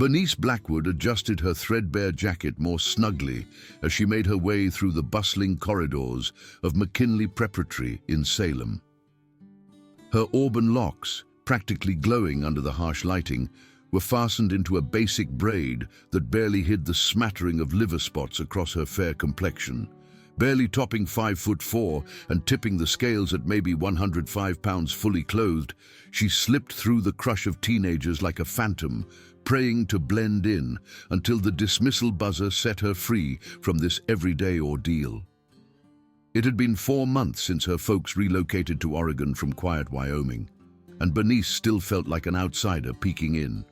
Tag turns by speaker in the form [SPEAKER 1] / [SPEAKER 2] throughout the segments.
[SPEAKER 1] Bernice Blackwood adjusted her threadbare jacket more snugly as she made her way through the bustling corridors of McKinley Preparatory in Salem. Her auburn locks, practically glowing under the harsh lighting, were fastened into a basic braid that barely hid the smattering of liver spots across her fair complexion. Barely topping 5'4" and tipping the scales at maybe 105 pounds fully clothed, she slipped through the crush of teenagers like a phantom, praying to blend in until the dismissal buzzer set her free from this everyday ordeal. It had been 4 months since her folks relocated to Oregon from quiet Wyoming, and Bernice still felt like an outsider peeking in.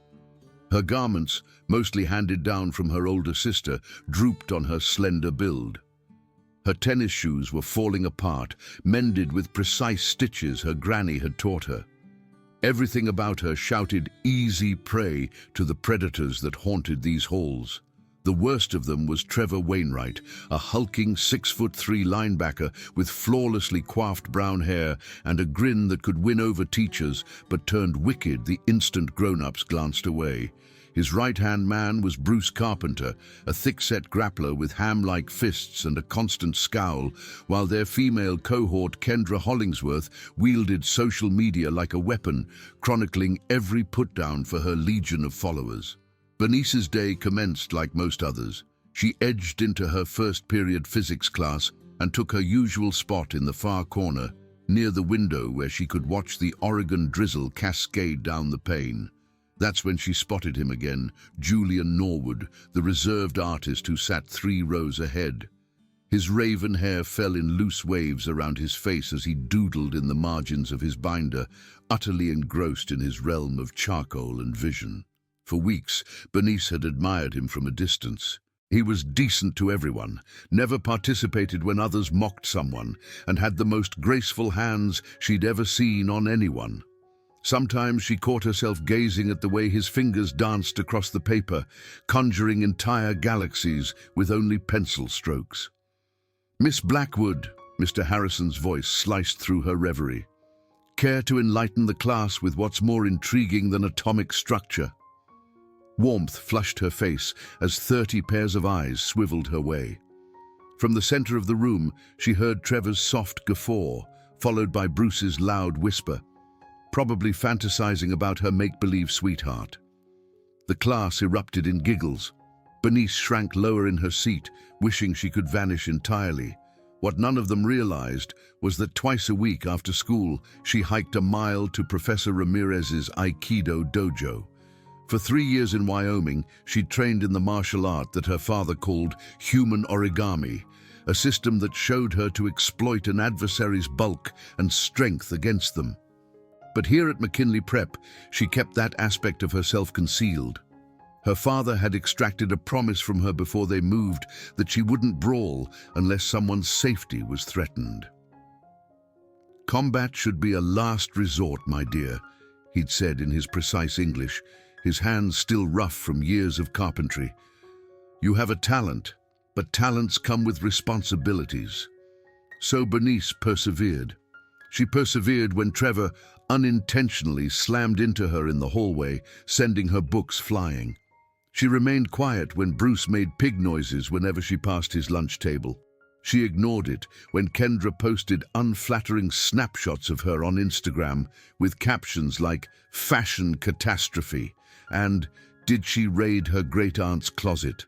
[SPEAKER 1] Her garments, mostly handed down from her older sister, drooped on her slender build. Her tennis shoes were falling apart, mended with precise stitches her granny had taught her. Everything about her shouted easy prey to the predators that haunted these halls. The worst of them was Trevor Wainwright, a hulking 6'3" linebacker with flawlessly coiffed brown hair and a grin that could win over teachers but turned wicked the instant grown-ups glanced away. His right-hand man was Bruce Carpenter, a thick-set grappler with ham-like fists and a constant scowl, while their female cohort Kendra Hollingsworth wielded social media like a weapon, chronicling every put-down for her legion of followers. Bernice's day commenced like most others. She edged into her first-period physics class and took her usual spot in the far corner, near the window where she could watch the Oregon drizzle cascade down the pane. That's when she spotted him again, Julian Norwood, the reserved artist who sat 3 rows ahead. His raven hair fell in loose waves around his face as he doodled in the margins of his binder, utterly engrossed in his realm of charcoal and vision. For weeks, Bernice had admired him from a distance. He was decent to everyone, never participated when others mocked someone, and had the most graceful hands she'd ever seen on anyone. Sometimes she caught herself gazing at the way his fingers danced across the paper, conjuring entire galaxies with only pencil strokes. "Miss Blackwood," Mr. Harrison's voice sliced through her reverie. "Care to enlighten the class with what's more intriguing than atomic structure?" Warmth flushed her face as 30 pairs of eyes swiveled her way. From the center of the room, she heard Trevor's soft guffaw, followed by Bruce's loud whisper, probably fantasizing about her make-believe sweetheart. The class erupted in giggles. Bernice shrank lower in her seat, wishing she could vanish entirely. What none of them realized was that twice a week after school, she hiked a mile to Professor Ramirez's Aikido dojo. For 3 years in Wyoming, she'd trained in the martial art that her father called human origami, a system that showed her to exploit an adversary's bulk and strength against them. But here at McKinley Prep, she kept that aspect of herself concealed. Her father had extracted a promise from her before they moved that she wouldn't brawl unless someone's safety was threatened. "Combat should be a last resort, my dear," he'd said in his precise English, his hands still rough from years of carpentry. "You have a talent, but talents come with responsibilities." So Bernice persevered. She persevered when Trevor unintentionally slammed into her in the hallway, sending her books flying. She remained quiet when Bruce made pig noises whenever she passed his lunch table. She ignored it when Kendra posted unflattering snapshots of her on Instagram with captions like "fashion catastrophe" and "did she raid her great-aunt's closet?"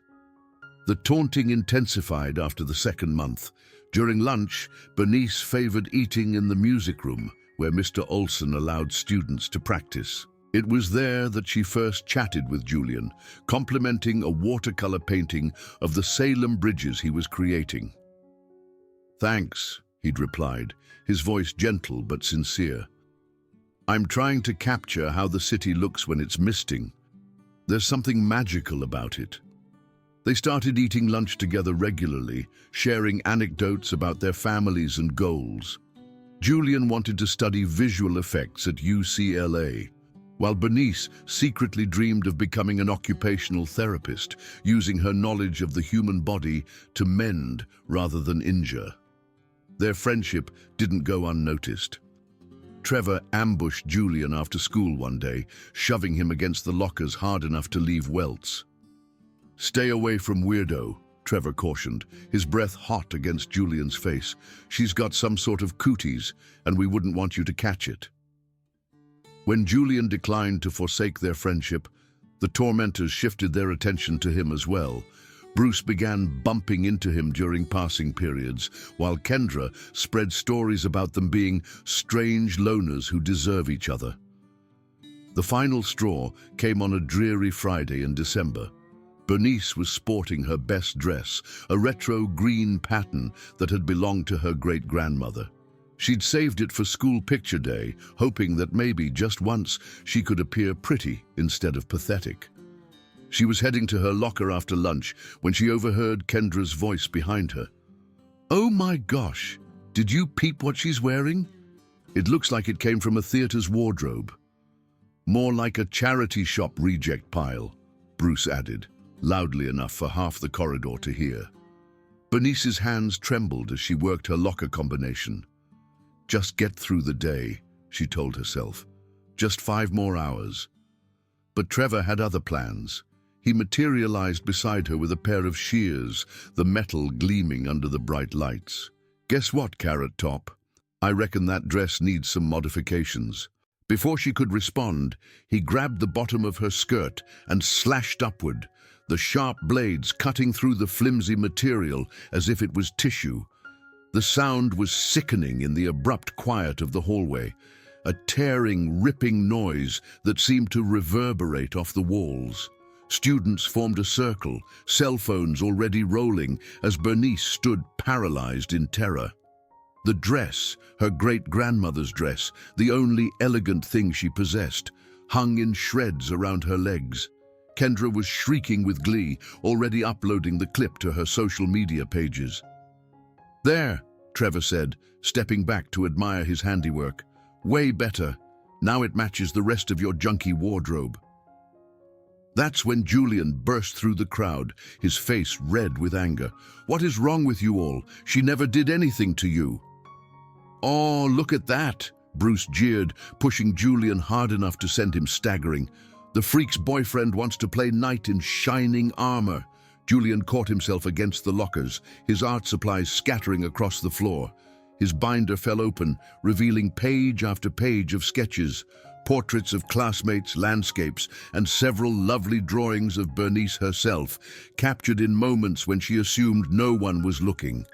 [SPEAKER 1] The taunting intensified after the second month. During lunch, Bernice favored eating in the music room, where Mr. Olson allowed students to practice. It was there that she first chatted with Julian, complimenting a watercolor painting of the Salem bridges he was creating. "Thanks," he'd replied, his voice gentle but sincere. "I'm trying to capture how the city looks when it's misting. There's something magical about it." They started eating lunch together regularly, sharing anecdotes about their families and goals. Julian wanted to study visual effects at UCLA, while Bernice secretly dreamed of becoming an occupational therapist, using her knowledge of the human body to mend rather than injure. Their friendship didn't go unnoticed. Trevor ambushed Julian after school one day, shoving him against the lockers hard enough to leave welts. "Stay away from Weirdo," Trevor cautioned, his breath hot against Julian's face. "She's got some sort of cooties, and we wouldn't want you to catch it." When Julian declined to forsake their friendship, the tormentors shifted their attention to him as well. Bruce began bumping into him during passing periods, while Kendra spread stories about them being strange loners who deserve each other. The final straw came on a dreary Friday in December. Bernice was sporting her best dress, a retro green pattern that had belonged to her great-grandmother. She'd saved it for school picture day, hoping that maybe just once she could appear pretty instead of pathetic. She was heading to her locker after lunch when she overheard Kendra's voice behind her. "Oh my gosh, did you peep what she's wearing? It looks like it came from a theater's wardrobe." "More like a charity shop reject pile," Bruce added, loudly enough for half the corridor to hear. Bernice's hands trembled as she worked her locker combination. "Just get through the day," she told herself. "Just 5 more hours." But Trevor had other plans. He materialized beside her with a pair of shears, the metal gleaming under the bright lights. "Guess what, Carrot Top? I reckon that dress needs some modifications." Before she could respond, he grabbed the bottom of her skirt and slashed upward, the sharp blades cutting through the flimsy material as if it was tissue. The sound was sickening in the abrupt quiet of the hallway, a tearing, ripping noise that seemed to reverberate off the walls. Students formed a circle, cell phones already rolling, as Bernice stood paralyzed in terror. The dress, her great-grandmother's dress, the only elegant thing she possessed, hung in shreds around her legs. Kendra was shrieking with glee, already uploading the clip to her social media pages. "There," Trevor said, stepping back to admire his handiwork. "Way better. Now it matches the rest of your junky wardrobe." That's when Julian burst through the crowd, his face red with anger. "What is wrong with you all? She never did anything to you." "Oh, look at that," Bruce jeered, pushing Julian hard enough to send him staggering. "The freak's boyfriend wants to play knight in shining armor." Julian caught himself against the lockers, his art supplies scattering across the floor. His binder fell open, revealing page after page of sketches, portraits of classmates, landscapes, and several lovely drawings of Bernice herself, captured in moments when she assumed no one was looking.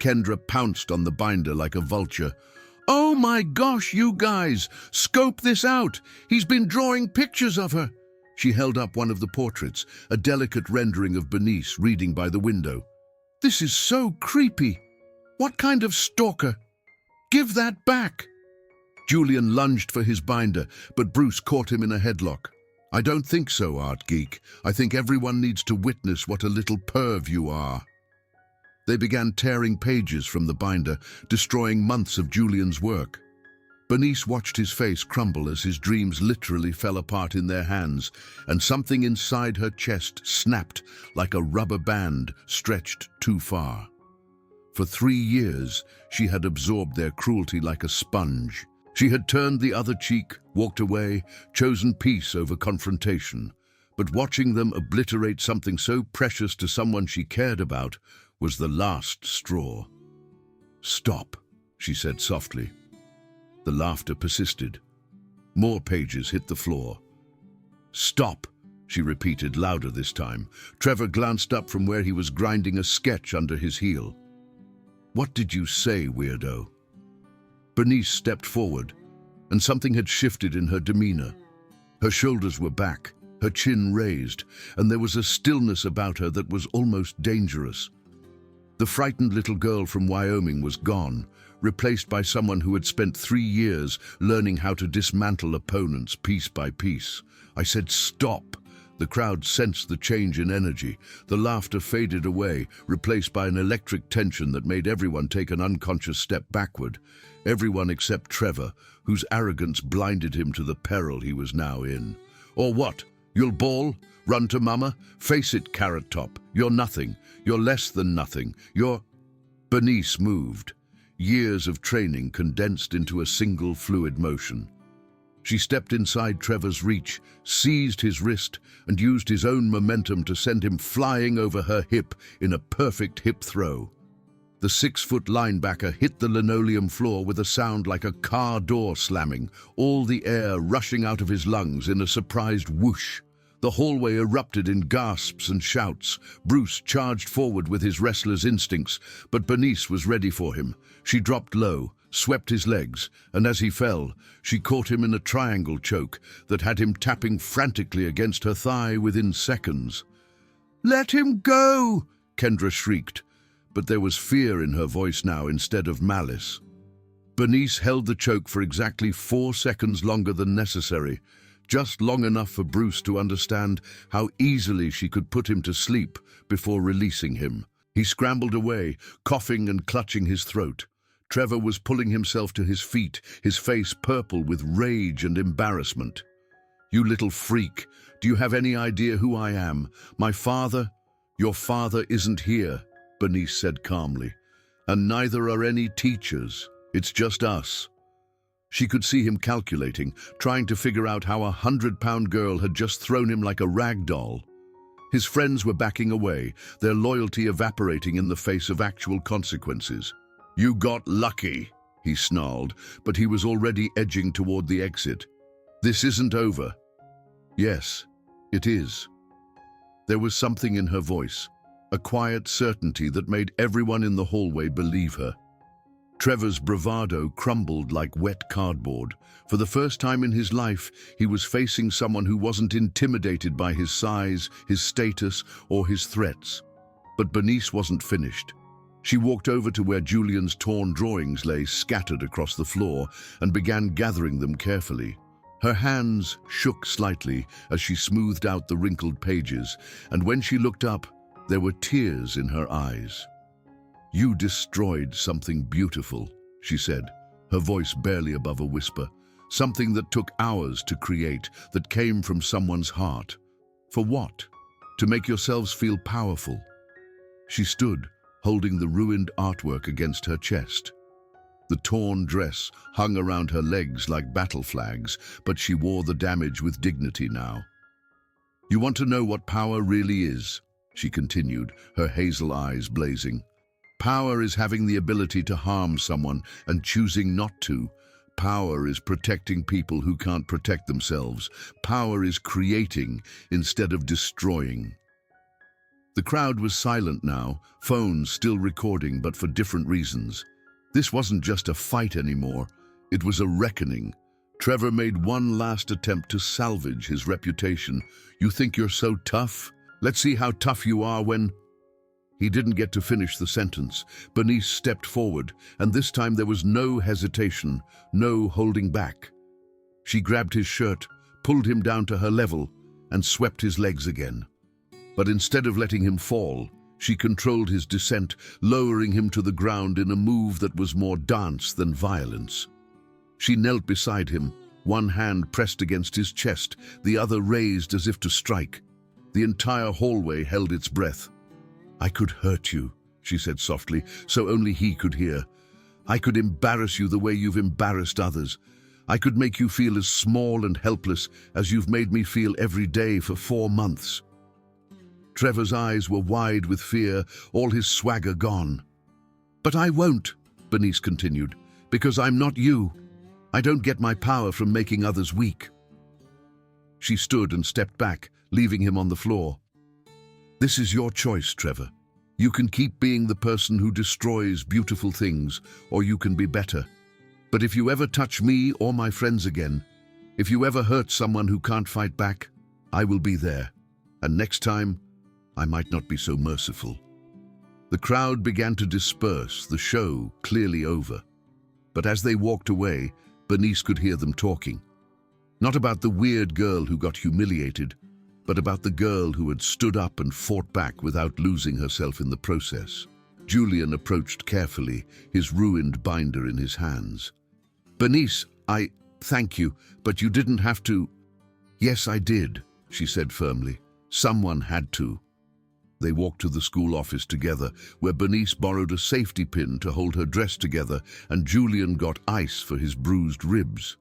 [SPEAKER 1] Kendra pounced on the binder like a vulture. "Oh my gosh, you guys! Scope this out! He's been drawing pictures of her!" She held up one of the portraits, a delicate rendering of Bernice reading by the window. "This is so creepy! What kind of stalker? Give that back!" Julian lunged for his binder, but Bruce caught him in a headlock. "I don't think so, art geek. I think everyone needs to witness what a little perv you are." They began tearing pages from the binder, destroying months of Julian's work. Bernice watched his face crumble as his dreams literally fell apart in their hands, and something inside her chest snapped like a rubber band stretched too far. For 3 years, she had absorbed their cruelty like a sponge. She had turned the other cheek, walked away, chosen peace over confrontation. But watching them obliterate something so precious to someone she cared about was the last straw. "Stop," she said softly. The laughter persisted. More pages hit the floor. "Stop," she repeated louder this time. Trevor glanced up from where he was grinding a sketch under his heel. "What did you say, weirdo?" Bernice stepped forward, and something had shifted in her demeanor. Her shoulders were back, her chin raised, and there was a stillness about her that was almost dangerous. The frightened little girl from Wyoming was gone, replaced by someone who had spent 3 years learning how to dismantle opponents piece by piece. I said, "Stop." The crowd sensed the change in energy. The laughter faded away, replaced by an electric tension that made everyone take an unconscious step backward. Everyone except Trevor, whose arrogance blinded him to the peril he was now in. "Or what? You'll bawl? Run to mama? Face it, Carrot Top. You're nothing. You're less than nothing. You're..." Bernice moved. years of training condensed into a single fluid motion. She stepped inside Trevor's reach, seized his wrist, and used his own momentum to send him flying over her hip in a perfect hip throw. The 6-foot linebacker hit the linoleum floor with a sound like a car door slamming, all the air rushing out of his lungs in a surprised whoosh. The hallway erupted in gasps and shouts. Bruce charged forward with his wrestler's instincts, but Bernice was ready for him. She dropped low, swept his legs, and as he fell, she caught him in a triangle choke that had him tapping frantically against her thigh within seconds. "Let him go!" Kendra shrieked, but there was fear in her voice now instead of malice. Bernice held the choke for exactly 4 seconds longer than necessary, just long enough for Bruce to understand how easily she could put him to sleep before releasing him. He scrambled away, coughing and clutching his throat. Trevor was pulling himself to his feet, his face purple with rage and embarrassment. "You little freak, do you have any idea who I am? My father?" "Your father isn't here," Bernice said calmly. "And neither are any teachers. It's just us." She could see him calculating, trying to figure out how a 100-pound girl had just thrown him like a rag doll. His friends were backing away, their loyalty evaporating in the face of actual consequences. "You got lucky," he snarled, but he was already edging toward the exit. "This isn't over." "Yes, it is." There was something in her voice, a quiet certainty that made everyone in the hallway believe her. Trevor's bravado crumbled like wet cardboard. For the first time in his life, he was facing someone who wasn't intimidated by his size, his status, or his threats. But Bernice wasn't finished. She walked over to where Julian's torn drawings lay scattered across the floor and began gathering them carefully. Her hands shook slightly as she smoothed out the wrinkled pages, and when she looked up, there were tears in her eyes. "You destroyed something beautiful," she said, her voice barely above a whisper. "Something that took hours to create, that came from someone's heart. For what? To make yourselves feel powerful." She stood, holding the ruined artwork against her chest. The torn dress hung around her legs like battle flags, but she wore the damage with dignity now. "You want to know what power really is?" she continued, her hazel eyes blazing. "Power is having the ability to harm someone and choosing not to. Power is protecting people who can't protect themselves. Power is creating instead of destroying." The crowd was silent now, phones still recording, but for different reasons. This wasn't just a fight anymore, it was a reckoning. Trevor made one last attempt to salvage his reputation. "You think you're so tough? Let's see how tough you are when—" He didn't get to finish the sentence. Bernice stepped forward, and this time there was no hesitation, no holding back. She grabbed his shirt, pulled him down to her level, and swept his legs again. But instead of letting him fall, she controlled his descent, lowering him to the ground in a move that was more dance than violence. She knelt beside him, one hand pressed against his chest, the other raised as if to strike. The entire hallway held its breath. "I could hurt you," she said softly, so only he could hear. "I could embarrass you the way you've embarrassed others. I could make you feel as small and helpless as you've made me feel every day for 4 months." Trevor's eyes were wide with fear, all his swagger gone. "But I won't," Bernice continued, "because I'm not you. I don't get my power from making others weak." She stood and stepped back, leaving him on the floor. "This is your choice, Trevor. You can keep being the person who destroys beautiful things, or you can be better. But if you ever touch me or my friends again, if you ever hurt someone who can't fight back, I will be there. And next time, I might not be so merciful." The crowd began to disperse, the show clearly over. But as they walked away, Bernice could hear them talking. Not about the weird girl who got humiliated, but about the girl who had stood up and fought back without losing herself in the process. Julian approached carefully, his ruined binder in his hands. "Bernice, thank you, but you didn't have to." "Yes, I did," she said firmly. "Someone had to." They walked to the school office together, where Bernice borrowed a safety pin to hold her dress together and Julian got ice for his bruised ribs.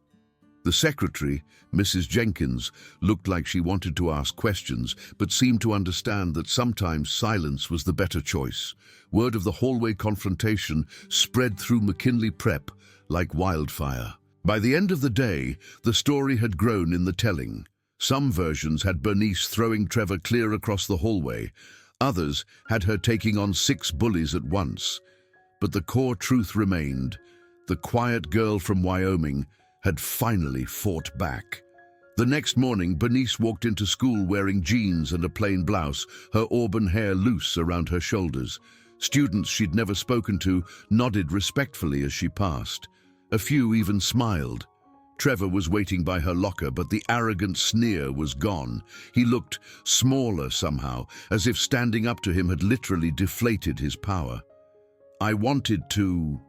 [SPEAKER 1] The secretary, Mrs. Jenkins, looked like she wanted to ask questions, but seemed to understand that sometimes silence was the better choice. Word of the hallway confrontation spread through McKinley Prep like wildfire. By the end of the day, the story had grown in the telling. Some versions had Bernice throwing Trevor clear across the hallway. Others had her taking on 6 bullies at once. But the core truth remained. The quiet girl from Wyoming had finally fought back. The next morning, Bernice walked into school wearing jeans and a plain blouse, her auburn hair loose around her shoulders. Students she'd never spoken to nodded respectfully as she passed. A few even smiled. Trevor was waiting by her locker, but the arrogant sneer was gone. He looked smaller somehow, as if standing up to him had literally deflated his power. "I wanted to..."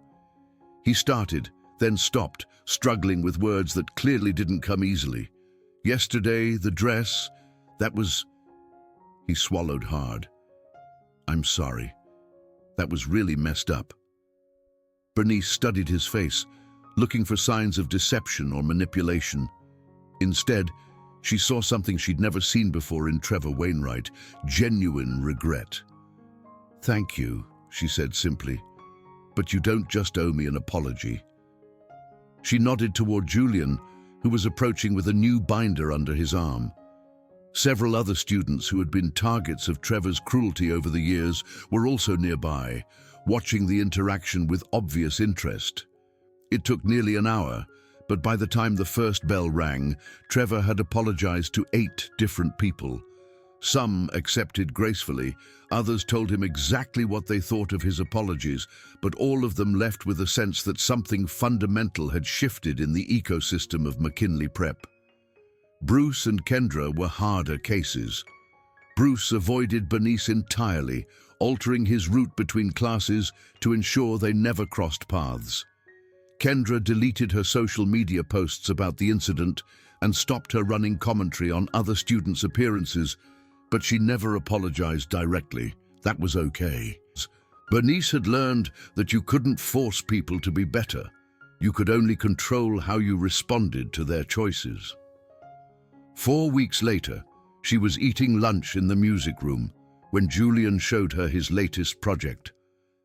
[SPEAKER 1] He started, then stopped, struggling with words that clearly didn't come easily. "Yesterday, the dress, that was..." He swallowed hard. "I'm sorry. That was really messed up." Bernice studied his face, looking for signs of deception or manipulation. Instead, she saw something she'd never seen before in Trevor Wainwright: genuine regret. "Thank you," she said simply, "but you don't just owe me an apology." She nodded toward Julian, who was approaching with a new binder under his arm. Several other students who had been targets of Trevor's cruelty over the years were also nearby, watching the interaction with obvious interest. It took nearly an hour, but by the time the first bell rang, Trevor had apologized to 8 different people. Some accepted gracefully, others told him exactly what they thought of his apologies, but all of them left with a sense that something fundamental had shifted in the ecosystem of McKinley Prep. Bruce and Kendra were harder cases. Bruce avoided Bernice entirely, altering his route between classes to ensure they never crossed paths. Kendra deleted her social media posts about the incident and stopped her running commentary on other students' appearances, but she never apologized directly. That was okay. Bernice had learned that you couldn't force people to be better. You could only control how you responded to their choices. 4 weeks later, she was eating lunch in the music room when Julian showed her his latest project,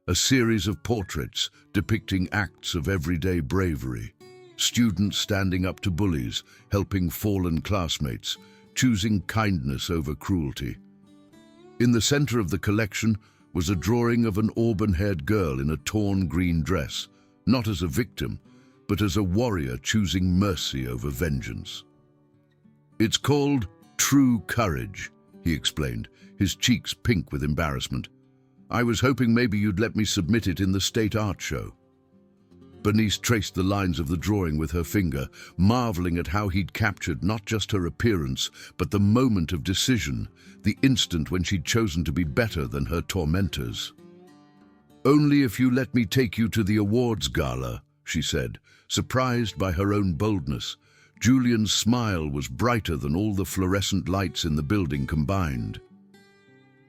[SPEAKER 1] a series of portraits depicting acts of everyday bravery. Students standing up to bullies, helping fallen classmates, choosing kindness over cruelty. In the center of the collection was a drawing of an auburn-haired girl in a torn green dress, not as a victim, but as a warrior choosing mercy over vengeance. "It's called True Courage," he explained, his cheeks pink with embarrassment. "I was hoping maybe you'd let me submit it in the state art show." Bernice traced the lines of the drawing with her finger, marveling at how he'd captured not just her appearance, but the moment of decision, the instant when she'd chosen to be better than her tormentors. "Only if you let me take you to the awards gala," she said, surprised by her own boldness. Julian's smile was brighter than all the fluorescent lights in the building combined.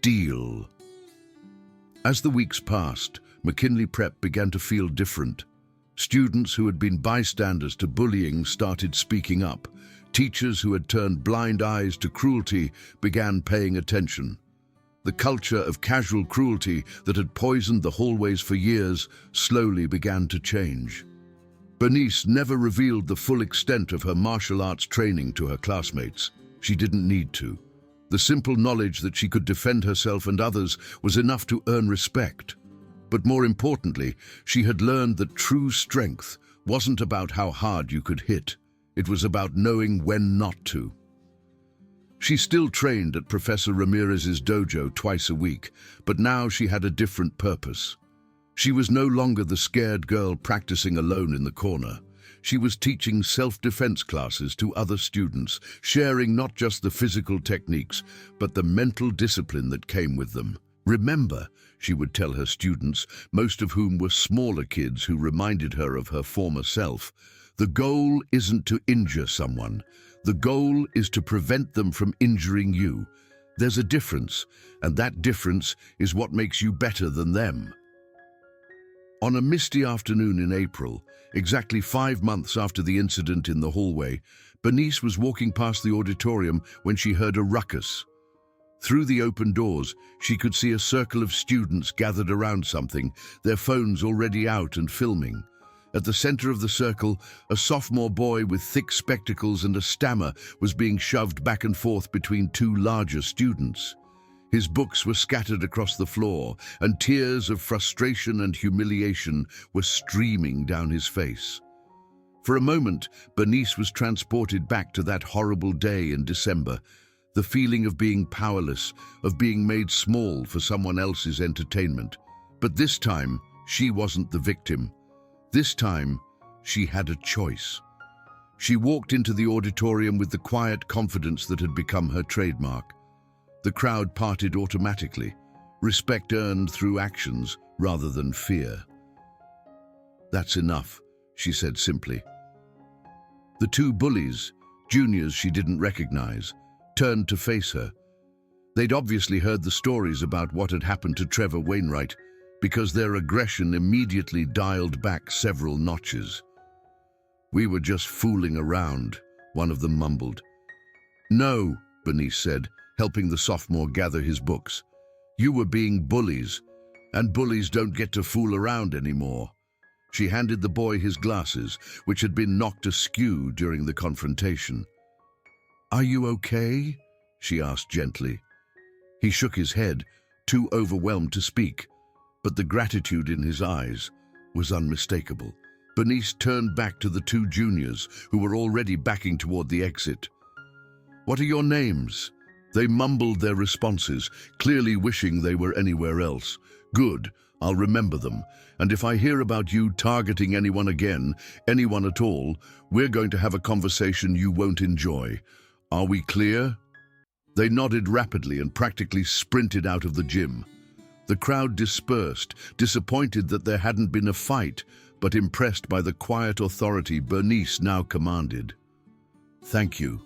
[SPEAKER 1] "Deal." As the weeks passed, McKinley Prep began to feel different. Students who had been bystanders to bullying started speaking up. Teachers who had turned blind eyes to cruelty began paying attention. The culture of casual cruelty that had poisoned the hallways for years slowly began to change. Bernice never revealed the full extent of her martial arts training to her classmates. She didn't need to. The simple knowledge that she could defend herself and others was enough to earn respect. But more importantly, she had learned that true strength wasn't about how hard you could hit. It was about knowing when not to. She still trained at Professor Ramirez's dojo twice a week, but now she had a different purpose. She was no longer the scared girl practicing alone in the corner. She was teaching self-defense classes to other students, sharing not just the physical techniques, but the mental discipline that came with them. "Remember," she would tell her students, most of whom were smaller kids who reminded her of her former self, "the goal isn't to injure someone. The goal is to prevent them from injuring you. There's a difference, and that difference is what makes you better than them. On a misty afternoon in April, exactly 5 months after the incident in the hallway, Bernice was walking past the auditorium when she heard a ruckus. Through the open doors, she could see a circle of students gathered around something, their phones already out and filming. At the center of the circle, a sophomore boy with thick spectacles and a stammer was being shoved back and forth between two larger students. His books were scattered across the floor, and tears of frustration and humiliation were streaming down his face. For a moment, Bernice was transported back to that horrible day in December, the feeling of being powerless, of being made small for someone else's entertainment. But this time, she wasn't the victim. This time, she had a choice. She walked into the auditorium with the quiet confidence that had become her trademark. The crowd parted automatically, respect earned through actions rather than fear. "That's enough," she said simply. The two bullies, juniors she didn't recognize, turned to face her. They'd obviously heard the stories about what had happened to Trevor Wainwright, because their aggression immediately dialed back several notches. "We were just fooling around," one of them mumbled. "No," Bernice said, helping the sophomore gather his books. "You were being bullies, and bullies don't get to fool around anymore." She handed the boy his glasses, which had been knocked askew during the confrontation. "Are you okay?" she asked gently. He shook his head, too overwhelmed to speak, but the gratitude in his eyes was unmistakable. Bernice turned back to the two juniors, who were already backing toward the exit. "What are your names?" They mumbled their responses, clearly wishing they were anywhere else. "Good, I'll remember them. And if I hear about you targeting anyone again, anyone at all, we're going to have a conversation you won't enjoy. Are we clear?" They nodded rapidly and practically sprinted out of the gym. The crowd dispersed, disappointed that there hadn't been a fight, but impressed by the quiet authority Bernice now commanded. "Thank you,"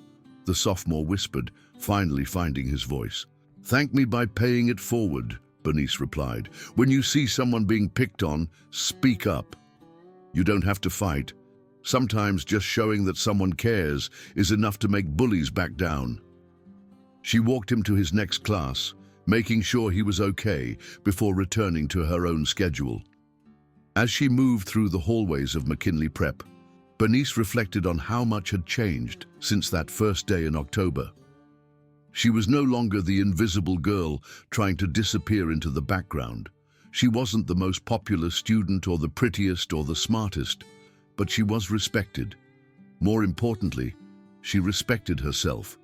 [SPEAKER 1] the sophomore whispered, finally finding his voice. "Thank me by paying it forward," Bernice replied. "When you see someone being picked on, speak up. You don't have to fight. Sometimes just showing that someone cares is enough to make bullies back down." She walked him to his next class, making sure he was okay before returning to her own schedule. As she moved through the hallways of McKinley Prep, Bernice reflected on how much had changed since that first day in October. She was no longer the invisible girl trying to disappear into the background. She wasn't the most popular student or the prettiest or the smartest, but she was respected. More importantly, she respected herself.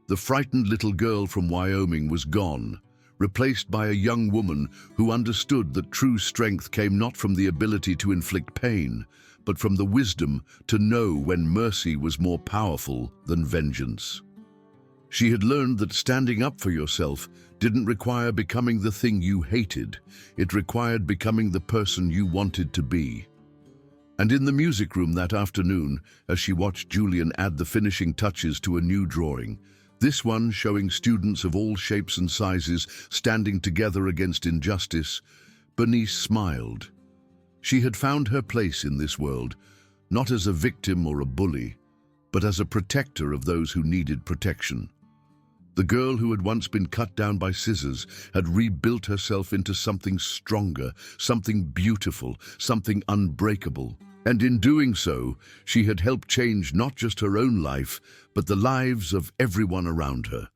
[SPEAKER 1] The frightened little girl from Wyoming was gone, replaced by a young woman who understood that true strength came not from the ability to inflict pain, but from the wisdom to know when mercy was more powerful than vengeance. She had learned that standing up for yourself didn't require becoming the thing you hated. It required becoming the person you wanted to be. And in the music room that afternoon, as she watched Julian add the finishing touches to a new drawing, this one showing students of all shapes and sizes standing together against injustice, Bernice smiled. She had found her place in this world, not as a victim or a bully, but as a protector of those who needed protection. The girl who had once been cut down by scissors had rebuilt herself into something stronger, something beautiful, something unbreakable. And in doing so, she had helped change not just her own life, but the lives of everyone around her.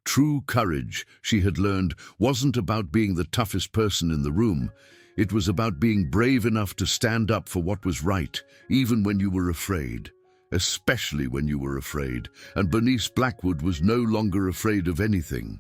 [SPEAKER 1] True courage, she had learned, wasn't about being the toughest person in the room. It was about being brave enough to stand up for what was right, even when you were afraid. Especially when you were afraid, and Bernice Blackwood was no longer afraid of anything.